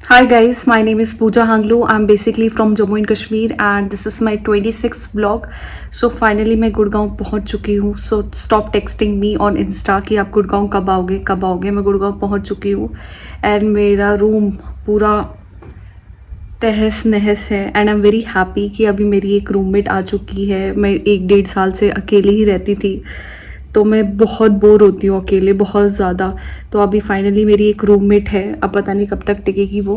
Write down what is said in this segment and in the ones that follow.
Hi guys, my name is Pooja Hanglu. I'm basically from Jammu and Kashmir and this is my 26th vlog. So finally मैं गुड़गांव पहुंच चुकी हूँ. So stop texting me on Insta कि आप गुड़गांव कब आओगे. मैं गुड़गांव पहुंच चुकी हूँ and मेरा रूम पूरा तहस नहस है and I am very happy कि अभी मेरी एक रूममेट आ चुकी है. मैं 1-1.5 साल से अकेले ही रहती थी तो मैं बहुत बोर होती हूँ अकेले, बहुत ज़्यादा. तो अभी फाइनली मेरी एक रूममेट है. अब पता नहीं कब तक टिकेगी वो.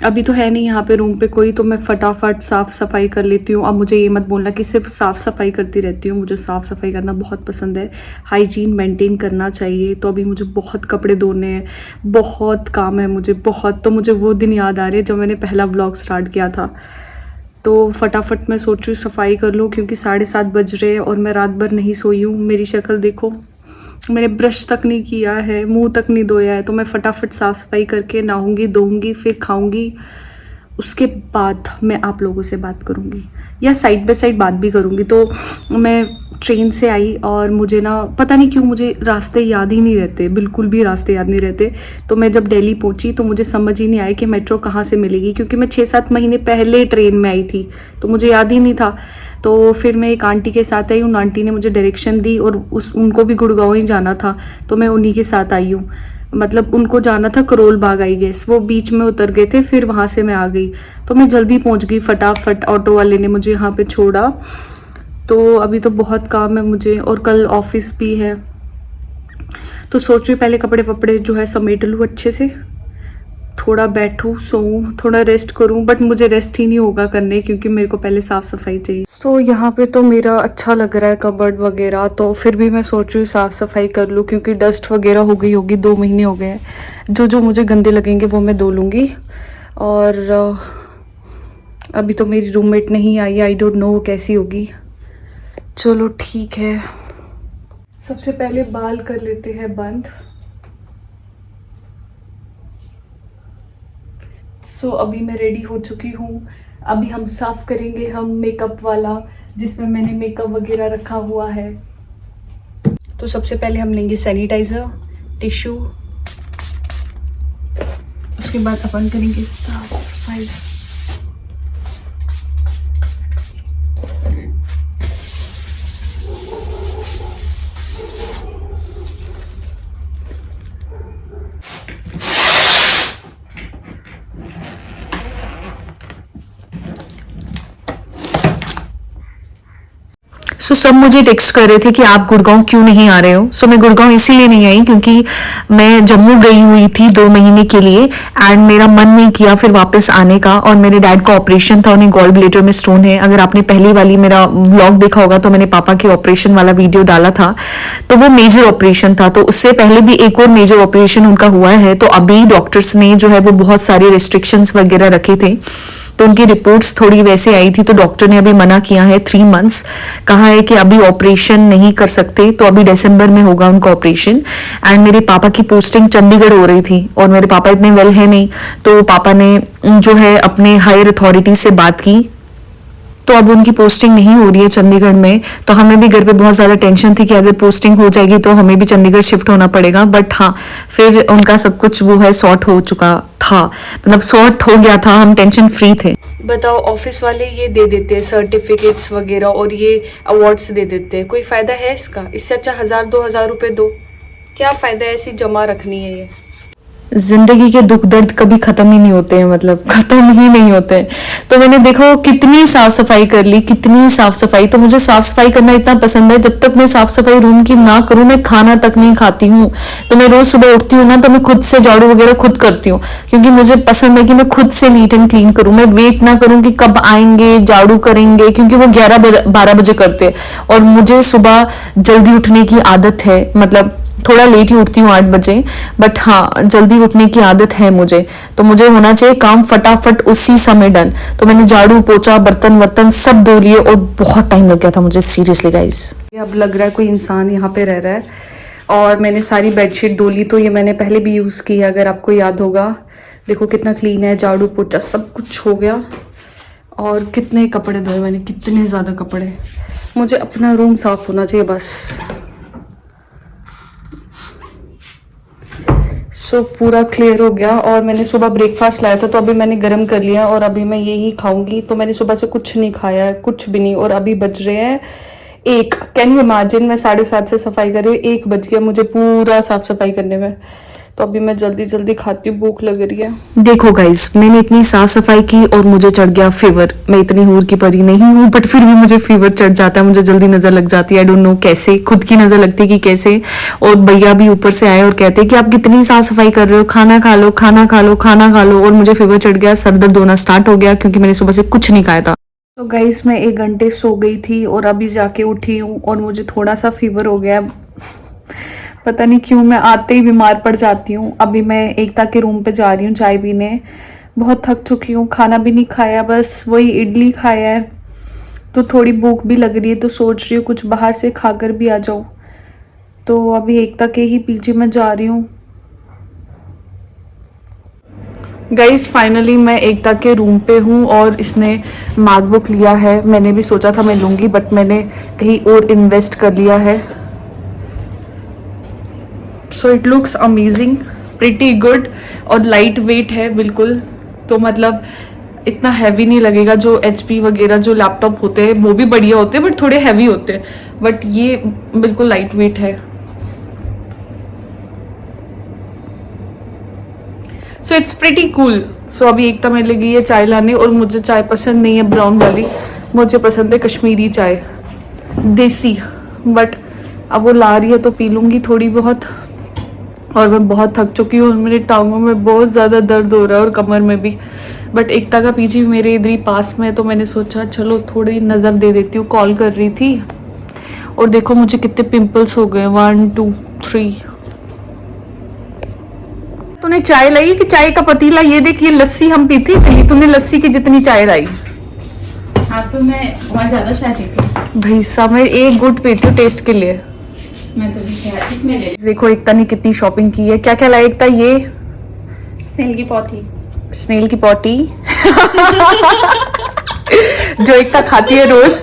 अभी तो है नहीं यहाँ पे रूम पे कोई, तो मैं फटाफट साफ़ सफाई कर लेती हूँ. अब मुझे ये मत बोलना कि सिर्फ साफ़ सफाई करती रहती हूँ. मुझे साफ़ सफाई करना बहुत पसंद है, हाइजीन मेंटेन करना चाहिए. तो अभी मुझे बहुत कपड़े धोने हैं, बहुत काम है मुझे, बहुत. तो मुझे वो दिन याद आ रहे हैं जब मैंने पहला व्लॉग स्टार्ट किया था. तो फटाफट मैं सोच रही हूँ सफाई कर लूँ क्योंकि 7:30 बज रहे हैं और मैं रात भर नहीं सोई हूँ. मेरी शक्ल देखो, मैंने ब्रश तक नहीं किया है, मुंह तक नहीं धोया है. तो मैं फटाफट साफ़ सफाई करके नहाऊंगी, धोऊंगी, फिर खाऊंगी. उसके बाद मैं आप लोगों से बात करूंगी या साइड बाय साइड बात भी करूंगी. तो मैं ट्रेन से आई और मुझे ना पता नहीं क्यों मुझे रास्ते याद ही नहीं रहते, बिल्कुल भी रास्ते याद नहीं रहते. तो मैं जब दिल्ली पहुंची तो मुझे समझ ही नहीं आया कि मेट्रो कहाँ से मिलेगी, क्योंकि मैं 6-7 महीने पहले ट्रेन में आई थी तो मुझे याद ही नहीं था. तो फिर मैं एक आंटी के साथ आई. उन आंटी ने मुझे डायरेक्शन दी और उनको भी गुड़गांव ही जाना था तो मैं उन्हीं के साथ आई हूँ. मतलब उनको जाना था करोल बाग, आई गेस. वो बीच में उतर गए थे, फिर वहाँ से मैं आ गई. तो मैं जल्दी पहुँच गई फटाफट. ऑटो वाले ने मुझे यहाँ पे छोड़ा. तो अभी तो बहुत काम है मुझे और कल ऑफिस भी है. तो सोच रही पहले कपड़े वपड़े जो है समेट लूँ अच्छे से, थोड़ा बैठूँ, सोऊं, थोड़ा रेस्ट करूँ. बट मुझे रेस्ट ही नहीं होगा करने क्योंकि मेरे को पहले साफ़ सफाई चाहिए. तो यहाँ पे तो मेरा अच्छा लग रहा है कबर्ड वगैरह. तो फिर भी मैं सोच रही हूँ साफ़ सफाई कर लूँ क्योंकि डस्ट वगैरह हो गई होगी. 2 महीने हो गए हैं. जो मुझे गंदे लगेंगे वो मैं धो लूँगी. और अभी तो मेरी रूममेट नहीं आई, आई डोंट नो कैसी होगी. चलो ठीक है. सबसे पहले बाल कर लेते हैं बंद. सो अभी मैं रेडी हो चुकी हूँ. अभी हम साफ़ करेंगे हम मेकअप वाला जिसमें मैंने मेकअप वगैरह रखा हुआ है. तो सबसे पहले हम लेंगे सैनिटाइज़र, टिश्यू. उसके बाद अपन करेंगे साफ सफाई. सो सब मुझे टेक्स्ट कर रहे थे कि आप गुड़गांव क्यों नहीं आ रहे हो. सो मैं गुड़गांव इसीलिए नहीं आई क्योंकि मैं जम्मू गई हुई थी 2 महीने के लिए एंड मेरा मन नहीं किया फिर वापस आने का. और मेरे डैड का ऑपरेशन था, उन्हें गॉल ब्लैडर में स्टोन है. अगर आपने पहली वाली मेरा व्लॉग देखा होगा तो मैंने पापा के ऑपरेशन वाला वीडियो डाला था. तो वो मेजर ऑपरेशन था. तो उससे पहले भी एक और मेजर ऑपरेशन उनका हुआ है. तो अभी डॉक्टर्स ने जो है वो बहुत सारे रिस्ट्रिक्शंस वगैरह रखे थे. तो उनकी रिपोर्ट्स थोड़ी वैसे आई थी. तो डॉक्टर ने अभी मना किया है 3 मंथ्स. कहा है कि अभी ऑपरेशन नहीं कर सकते. तो अभी दिसंबर में होगा उनका ऑपरेशन. एंड मेरे पापा की पोस्टिंग चंडीगढ़ हो रही थी और मेरे पापा इतने वेल है नहीं. तो पापा ने जो है अपने हायर अथॉरिटी से बात की. तो अब उनकी पोस्टिंग नहीं हो रही है चंडीगढ़ में. तो हमें भी घर पे बहुत ज़्यादा टेंशन थी कि अगर पोस्टिंग हो जाएगी तो हमें भी चंडीगढ़ शिफ्ट होना पड़ेगा. बट हाँ, फिर उनका सब कुछ वो है सॉर्ट हो चुका था, मतलब सॉर्ट हो गया था. हम टेंशन फ्री थे. बताओ, ऑफिस वाले ये दे देते हैं सर्टिफिकेट्स वगैरह और ये अवार्ड्स दे देते हैं. कोई फ़ायदा है इसका? इससे अच्छा 1000-2000 रुपये दो. क्या फ़ायदा है ऐसी जमा रखनी है. ये जिंदगी के दुख दर्द कभी खत्म ही नहीं होते हैं, मतलब खत्म ही नहीं होते हैं. तो मैंने देखो कितनी साफ सफाई कर ली, कितनी साफ सफाई. तो मुझे साफ सफाई करना इतना पसंद है. जब तक मैं साफ सफाई रूम की ना करूं मैं खाना तक नहीं खाती हूँ. तो मैं रोज सुबह उठती हूँ ना तो मैं खुद से झाड़ू वगैरह खुद करती हूँ क्योंकि मुझे पसंद है कि मैं खुद से नीट एंड क्लीन करूँ. मैं वेट ना करूँ कि कब आएंगे झाड़ू करेंगे, क्योंकि वो 11-12 बजे करते हैं और मुझे सुबह जल्दी उठने की आदत है. मतलब थोड़ा लेट ही उठती हूँ 8 बजे, बट हाँ जल्दी उठने की आदत है मुझे. तो मुझे होना चाहिए काम फटाफट उसी समय डन. तो मैंने झाड़ू पोछा बर्तन वर्तन सब धो लिए और बहुत टाइम लग गया था मुझे सीरियसली गाइस. अब लग रहा है कोई इंसान यहाँ पे रह रहा है. और मैंने सारी बेडशीट धो ली. तो ये मैंने पहले भी यूज़ की है अगर आपको याद होगा. देखो कितना क्लीन है, झाड़ू पोछा सब कुछ हो गया. और कितने कपड़े धोए मैंने, कितने ज़्यादा कपड़े. मुझे अपना रूम साफ होना चाहिए बस. सो पूरा क्लियर हो गया और मैंने सुबह ब्रेकफास्ट लाया था तो अभी मैंने गर्म कर लिया और अभी मैं यही खाऊंगी। तो मैंने सुबह से कुछ नहीं खाया है, कुछ भी नहीं। और अभी बज रहे हैं 1। कैन यू इमेजिन, मैं 7:30 से सफाई कर रही हूँ, 1 बज गया मुझे पूरा साफ सफाई करने में। तो अभी मैं जल्दी जल्दी खाती हूँ, भूख लग रही है। देखो गाइस, मैंने इतनी साफ सफाई की और मुझे चढ़ गया फीवर। मैं इतनी हूर की परी नहीं हूँ, बट फिर भी मुझे फीवर चढ़ जाता है, मुझे जल्दी नजर लग जाती है। आई डोंट नो कैसे, खुद की नजर लगती है कि कैसे। और भैया भी ऊपर से आए और कहते कि आप कितनी साफ सफाई कर रहे हो, खाना खा लो, खाना खा लो, खाना खा लो। और मुझे फीवर चढ़ गया, सर दर्द होना स्टार्ट हो गया क्योंकि मैंने सुबह से कुछ नहीं खाया था। तो गाइस, मैं 1 घंटे सो गई थी और अभी जाके उठी हूँ और मुझे थोड़ा सा फीवर हो गया। पता नहीं क्यों मैं आते ही बीमार पड़ जाती हूँ। अभी मैं एकता के रूम पे जा रही हूँ चाय पीने। बहुत थक चुकी हूँ, खाना भी नहीं खाया, बस वही इडली खाया है। तो थोड़ी भूख भी लग रही है तो सोच रही हूँ कुछ बाहर से खाकर भी आ जाऊँ। तो अभी एकता के ही पीछे मैं जा रही हूँ। गाइस, फाइनली मैं एकता के रूम पे हूँ और इसने मैकबुक लिया है। मैंने भी सोचा था मैं लूँगी, बट मैंने कहीं और इन्वेस्ट कर लिया है। So it looks amazing, pretty good और लाइट वेट है बिल्कुल। तो मतलब इतना हैवी नहीं लगेगा। जो HP वगैरह जो लैपटॉप होते हैं वो भी बढ़िया होते हैं बट थोड़े हैवी होते हैं, बट ये बिल्कुल लाइट वेट है। So it's pretty cool. So अभी एकता में लगी है चाय लाने और मुझे चाय पसंद नहीं है ब्राउन वाली, मुझे पसंद है कश्मीरी चाय, देसी। बट अब वो ला रही है तो पी लूँगी थोड़ी बहुत। और मैं बहुत थक चुकी हूँ, मेरी टांगों में बहुत ज़्यादा दर्द हो रहा है और कमर में भी। बट एकता का पीजी मेरे इधर ही पास में है तो मैंने सोचा चलो थोड़ी नज़र दे देती हूँ। कॉल कर रही थी और देखो मुझे कितने पिंपल्स हो गए, 1 2 3। तूने चाय लाई कि चाय का पतीला? ये देख, ये लस्सी हम पीती थी, तूने लस्सी की जितनी चाय लाई। हाँ तो मैं बहुत ज्यादा चाय पीती हूँ भाई साहब, मैं 1 घुट पीती हूँ टेस्ट के लिए। मैं तो इसमें ले देखो एकता ने कितनी शॉपिंग की है। क्या क्या लाई एकता? ये स्नेल की पॉटी, स्नेल की पॉटी जो एकता खाती है रोज।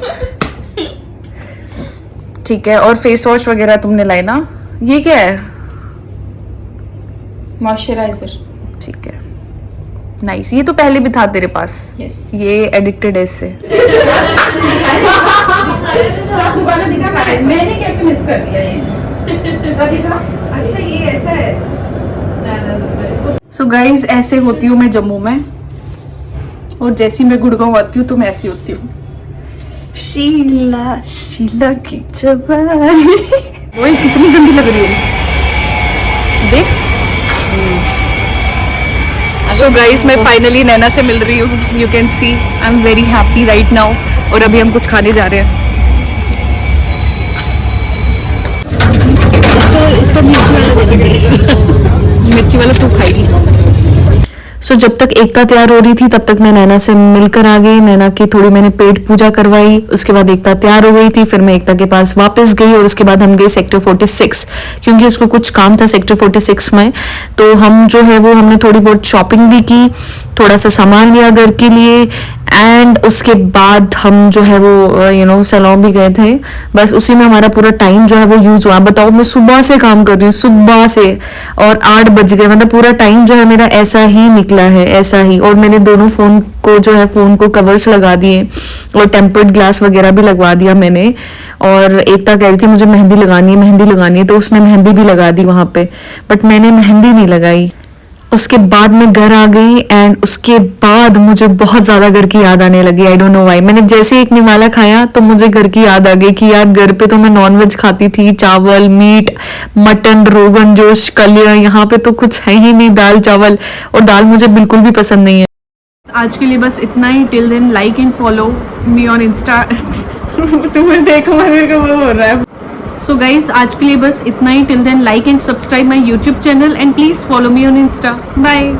ठीक है, और फेस वॉश वगैरह तुमने लाई ना? ये क्या है? मॉइस्चराइजर। ठीक है, नाइस। ये तो पहले भी था तेरे पास। यस। ये एडिक्टेड है इससे। मैंने कैसे मिस कर दिया ये दिखा? अच्छा ये ऐसा है। सो गाइज, ऐसे होती हूँ मैं जम्मू में और जैसी मैं गुड़गांव आती हूँ तो मैं ऐसी होती हूँ। शीला शीला की जवानी वही कितनी गंदी लग रही है, देख। सो गाइज, मैं फाइनली नैना से मिल रही हूँ। You can see I am very happy right now. और अभी हम कुछ खाने जा रहे हैं। इसको मिर्ची वाला तू खाएगी। सो जब तक एकता तैयार हो रही थी तब तक मैं नैना से मिलकर आ गई। नैना की थोड़ी मैंने पेट पूजा करवाई, उसके बाद एकता तैयार हो गई थी। फिर मैं एकता के पास वापस गई और उसके बाद हम गए सेक्टर 46 क्योंकि उसको कुछ काम था सेक्टर 46 में। तो हम जो है वो हमने थोड़ी बहुत शॉपिंग भी की, थोड़ा सा सामान लिया घर के लिए। एंड उसके बाद हम जो है वो सैलून भी गए थे। बस उसी में हमारा पूरा टाइम जो है वो यूज हुआ। बताओ, मैं सुबह से काम कर रही हूँ, सुबह से, और 8 बज गए। मतलब पूरा टाइम जो है मेरा ऐसा ही निकला है, ऐसा ही। और मैंने दोनों फोन को कवर्स लगा दिए और टेम्पर्ड ग्लास वगैरह भी लगवा दिया मैंने। और एकता कह रही थी मुझे मेहंदी लगानी है तो उसने मेहंदी भी लगा दी वहां पे, बट मैंने मेहंदी नहीं लगाई। उसके बाद मैं घर आ गई एंड उसके बाद मुझे बहुत ज्यादा घर की याद आने लगी। I don't know why. मैंने जैसे ही एक निवाला खाया तो मुझे घर की याद आ गई कि यार घर पे तो मैं नॉनवेज खाती थी, चावल, मीट, मटन, रोगन जोश, कलिया। यहाँ पे तो कुछ है ही नहीं, दाल चावल, और दाल मुझे बिल्कुल भी पसंद नहीं है। आज के लिए बस इतना ही। Till then like and follow me on insta. तुम्हें देखो मेरे को वो हो रहा है। सो गाइज, आज के लिए बस इतना ही। Till then like and subscribe my YouTube channel and please follow me on insta. Bye.